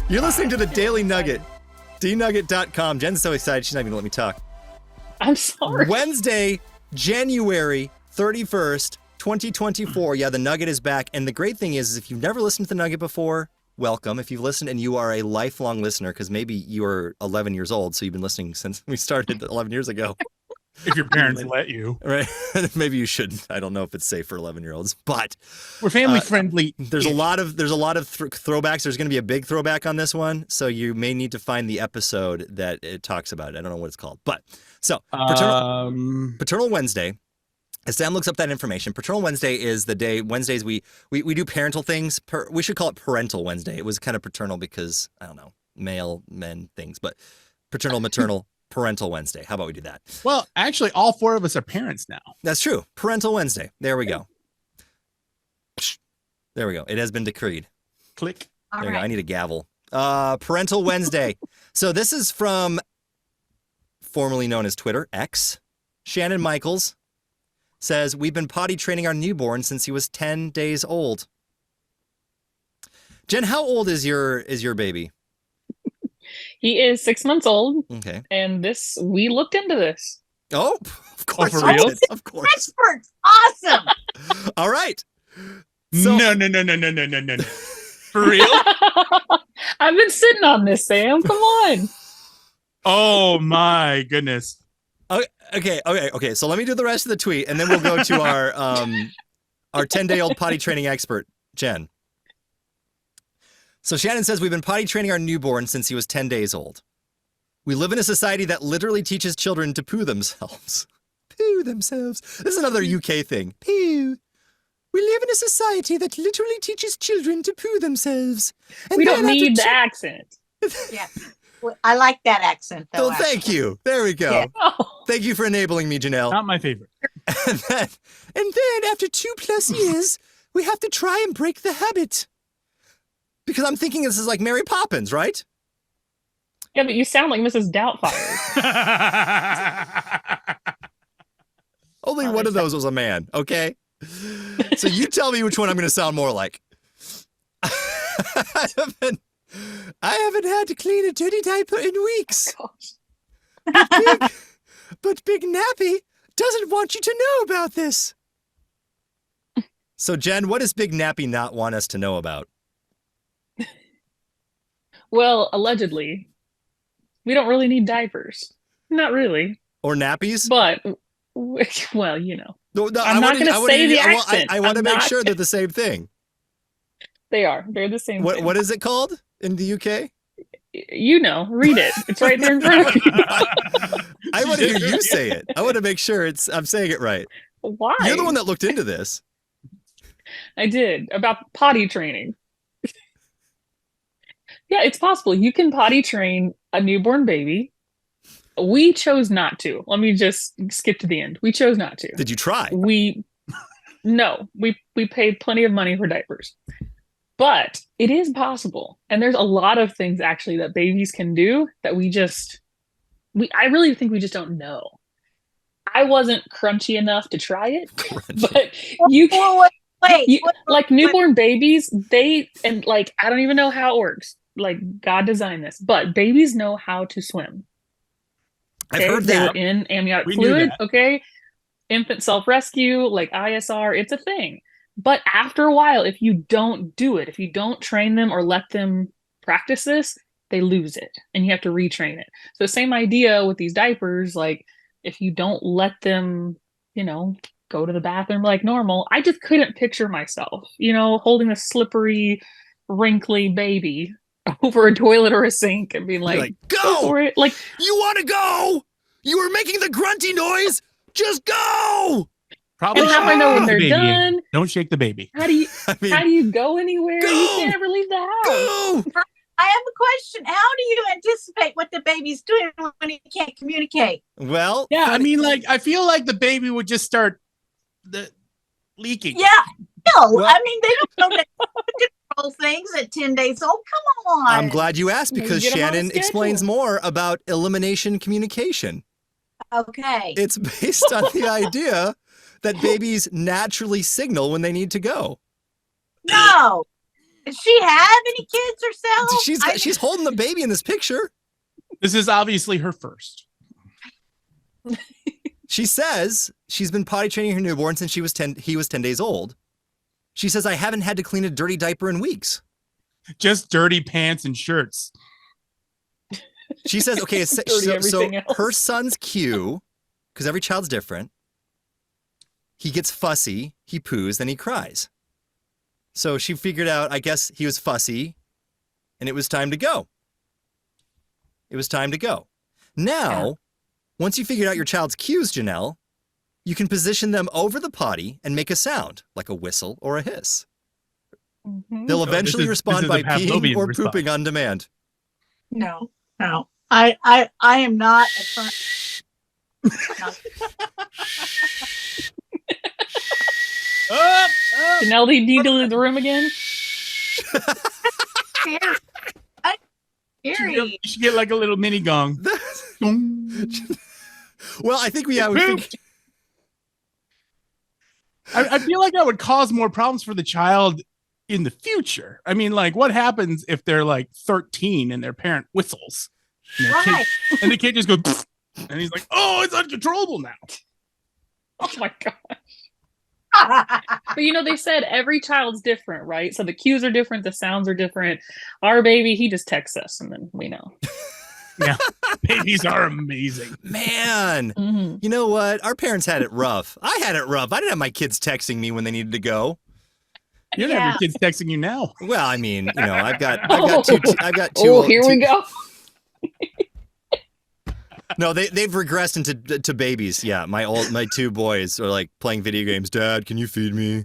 You're listening to the Daily Nugget. DNugget.com. Jen's so excited she's not even going to let me talk. I'm sorry. Wednesday, January 31st, 2024. Yeah, the Nugget is back. And the great thing is if you've never listened to the Nugget before, welcome. If you've listened and you are a lifelong listener, because maybe you are 11 years old, so you've been listening since we started 11 years ago. If your parents let you. Right. Maybe you shouldn't. I don't know if it's safe for 11-year-olds, but we're family friendly. There's a lot of throwbacks. There's going to be a big throwback on this one, so you may need to find the episode that it talks about it. I don't know what it's called, but so Paternal Wednesday. As Sam looks up that information, Paternal Wednesday is the day. Wednesdays we do parental things. We should call it Parental Wednesday. It was kind of paternal because I don't know, male men things, but paternal, maternal. Parental Wednesday. How about we do that? Well, actually, all four of us are parents now. That's true. Parental Wednesday. There we go. There we go. It has been decreed. Click. There we go. I need a gavel. Parental Wednesday. So this is from formerly known as Twitter, X. Shannon Michaels says, we've been potty training our newborn since he was 10 days old. Jen, how old is your baby? He is 6 months old. Okay. And we looked into this. Oh, of course. For real? Of course. Experts. Awesome. All right. So, no. For real? I've been sitting on this, Sam. Come on. Oh my goodness. Okay. So let me do the rest of the tweet, and then we'll go to our 10-day-old potty training expert, Jen. So Shannon says, we've been potty training our newborn since he was 10 days old. We live in a society that literally teaches children to poo themselves. Poo themselves. This is another UK thing. Poo. We live in a society that literally teaches children to poo themselves. And we don't need the accent. Yeah. I like that accent, though. Oh, thank you. There we go. Yeah. Oh. Thank you for enabling me, Janelle. Not my favorite. And then after 2+ years, we have to try and break the habit. Because I'm thinking this is like Mary Poppins, right? Yeah, but you sound like Mrs. Doubtfire. Only one of those was a man, okay? So you tell me which one I'm going to sound more like. I haven't had to clean a dirty diaper in weeks. Oh, gosh. But Big Nappy doesn't want you to know about this. So, Jen, what does Big Nappy not want us to know about? Well, allegedly, we don't really need diapers. Not really. Or nappies? But, well, you know. No, I'm not going to say the accent. I want to make sure they're the same thing. They are. They're the same thing. What is it called in the UK? You know. Read it. It's right there in front of you. I want to hear you say it. I want to make sure I'm saying it right. Why? You're the one that looked into this. I did. About potty training. Yeah, it's possible. You can potty train a newborn baby. We chose not to. Let me just skip to the end. We chose not to. Did you try? No. We paid plenty of money for diapers. But it is possible. And there's a lot of things actually that babies can do that I really think we just don't know. I wasn't crunchy enough to try it. But you can like newborn babies, I don't even know how it works. Like God designed this, but babies know how to swim. Okay? I've heard that. They're in amniotic fluid. Okay. Infant self-rescue, like ISR, it's a thing. But after a while, if you don't do it, if you don't train them or let them practice this, they lose it and you have to retrain it. So same idea with these diapers, like if you don't let them, go to the bathroom like normal, I just couldn't picture myself, holding a slippery, wrinkly baby over a toilet or a sink and being like, go for it. Like, you want to go? You were making the grunty noise. Just go. Probably. And how do I know when they're done? Don't shake the baby. How do you go anywhere? Go! You can't ever leave the house. Go! I have a question. How do you anticipate what the baby's doing when he can't communicate? Well, yeah, I mean, I feel like the baby would just start leaking. Yeah. No, well, I mean, they don't know that control things at 10 days old. Come on. I'm glad you asked because Shannon explains more about elimination communication. Okay. It's based on the idea that babies naturally signal when they need to go. No. Does she have any kids herself? She's holding the baby in this picture. This is obviously her first. She says she's been potty training her newborn since he was 10 days old. She says, I haven't had to clean a dirty diaper in weeks. Just dirty pants and shirts. She says, okay, so her son's cue, because every child's different. He gets fussy, he poos, then he cries. So she figured out, I guess he was fussy, and it was time to go. Now, once you figured out your child's cues, Janelle, you can position them over the potty and make a sound, like a whistle or a hiss. Mm-hmm. They'll eventually respond by peeing or pooping on demand. No. I am not a front. Janelle, do you need to leave the room again? You should get like a little mini gong. Well, I think I feel like that would cause more problems for the child in the future. I mean, like, what happens if they're like 13 and their parent whistles? And the kid just goes, and he's like, oh, it's uncontrollable now. Oh my gosh. But they said every child's different, right? So the cues are different, the sounds are different. Our baby, he just texts us and then we know. Yeah, babies are amazing. Man, You know what? Our parents had it rough. I had it rough. I didn't have my kids texting me when they needed to go. You don't have your kids texting you now. Well, I mean, I've got two. Oh, here we go. No, they've regressed into babies. Yeah, my two boys are like playing video games. Dad, can you feed me?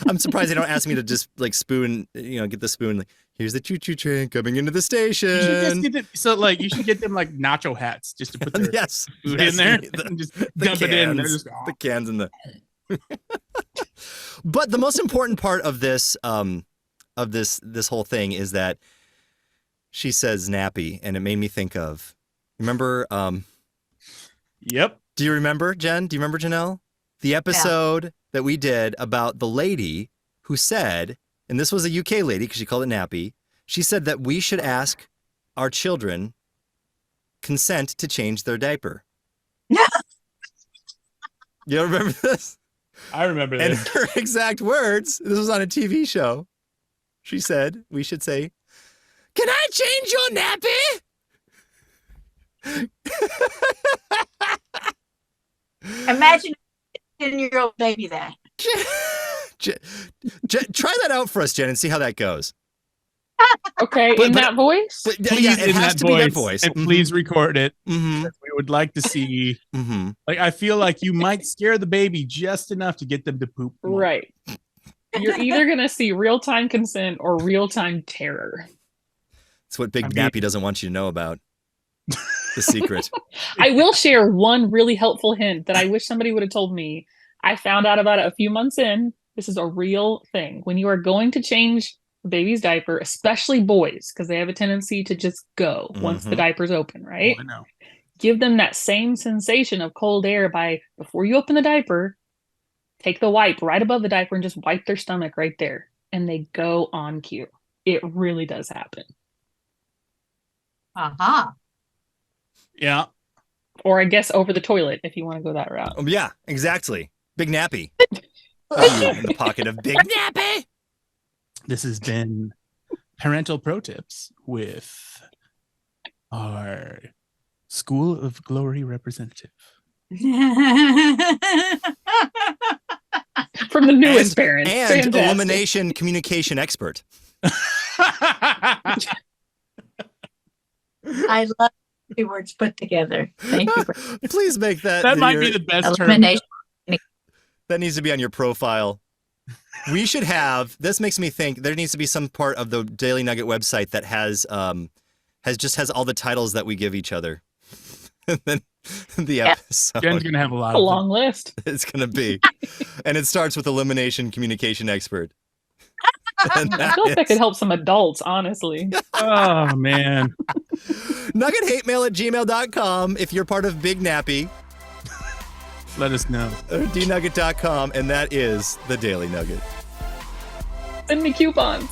I'm surprised they don't ask me to just like spoon. Get the spoon. Like, here's the choo-choo train coming into the station. You should get them like nacho hats just to put their food in there and just dump it in. The cans in the. But the most important part of this whole thing is that she says nappy, and it made me think of. Remember? Yep. Do you remember, Jen? Do you remember, Janelle? The episode that we did about the lady who said, and this was a UK lady because she called it nappy. She said that we should ask our children consent to change their diaper. You remember this? I remember this. And her exact words, this was on a TV show. She said, we should say, can I change your nappy? Imagine a 10-year-old baby that. Try that out for us, Jen, and see how that goes. Okay, in that voice? It has to be that voice. And please record it. Mm-hmm. We would like to see. Mm-hmm. Like, I feel like you might scare the baby just enough to get them to poop. Right. You're either going to see real-time consent or real-time terror. It's what Big Nappy doesn't want you to know about. The secret. I will share one really helpful hint that I wish somebody would have told me. I found out about it a few months in. This is a real thing. When you are going to change a baby's diaper, especially boys, because they have a tendency to just go once the diaper's open, right? Oh, I know. Give them that same sensation of cold air before you open the diaper, take the wipe right above the diaper and just wipe their stomach right there. And they go on cue. It really does happen. Uh-huh. Yeah. Or I guess over the toilet if you want to go that route. Yeah, exactly. Big Nappy. In the pocket of Big Nappy. This has been Parental Pro Tips with our School of Glory representative. From the newest parents. And Fantastic. Elimination communication expert. I love two words put together. Thank you. Please make that. That might be the best Elimination. term. That needs to be on your profile. We should have. This makes me think there needs to be some part of the Daily Nugget website that has all the titles that we give each other. And then the episode. Jen's gonna have a long list. It's gonna be, and it starts with Elimination communication expert. I feel like that could help some adults, honestly. Oh, man. NuggetHateMail@gmail.com if you're part of Big Nappy. Let us know. Or DNugget.com, and that is the Daily Nugget. Send me coupons.